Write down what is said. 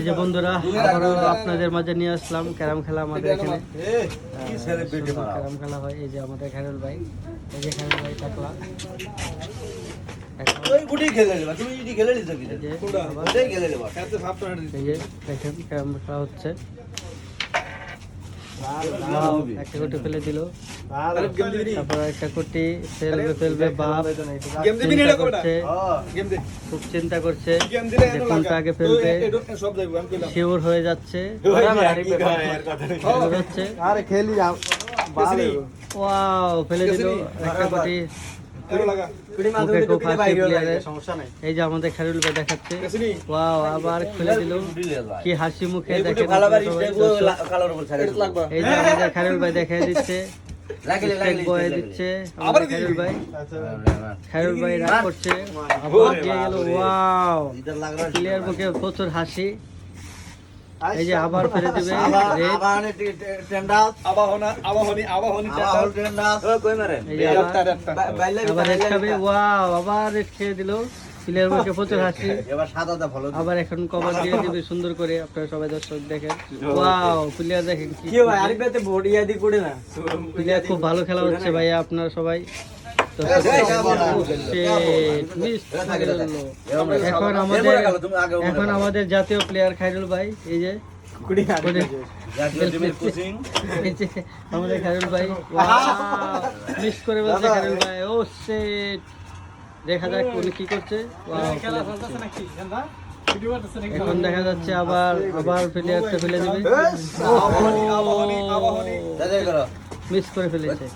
এই যে বন্ধুরা আবারও আপনাদের মাঝে নিয়ে আসলাম ক্যারাম খেলা। আমাদের এখানে ক্যারাম খেলা হয়। এই যে আমাদের খায়রুল ভাই, এই যে খায়রুল ভাই টাকলা দেখেন ক্যারাম খেলা হচ্ছে। একটা কোটি ফেলে দিল, তারপর একটা কোটি ফেলবে বাপ। খুব চিন্তা করছে যে কোনটা আগে ফেলবে, শিওর হয়ে যাচ্ছে। ওয়াও, ফেলে দিল একটা কোটি। এই যে আমাদের খায়রুল ভাই দেখাচ্ছে, ওয়াও আবার খুলে দিল, কি হাসি মুখে দেখেন। এই যে আমাদের খায়রুল ভাই দেখাই দিচ্ছে, দিচ্ছে আমাদের খায়রুল ভাই রাগ করছে, আবার দিয়ে গেল। ওয়াও, প্লেয়ার মুখে প্রচুর হাসি। এই যে আবার ফেলে দিবে, আবার খেয়ে দিল। প্লেয়ার মুখে প্রচুর হাসি। আবার এখন কভার দিয়ে দিবে সুন্দর করে। আপনারা সবাই দর্শক দেখেন, ওয়াও প্লেয়ার দেখেন, প্লেয়ার খুব ভালো খেলা হচ্ছে ভাইয়া। আপনারা সবাই এখন আমাদের জাতীয় প্লেয়ার খায়রুল ভাই, এই যে আমাদের খায়রুল ভাই মিস করে বলছে খায়রুল ভাই। ও শিট, দেখা যাক উনি কি করছে। এখন দেখা যাচ্ছে আবার প্লেয়ারটা ফেলে দিবে, মিস করে ফেলেছে।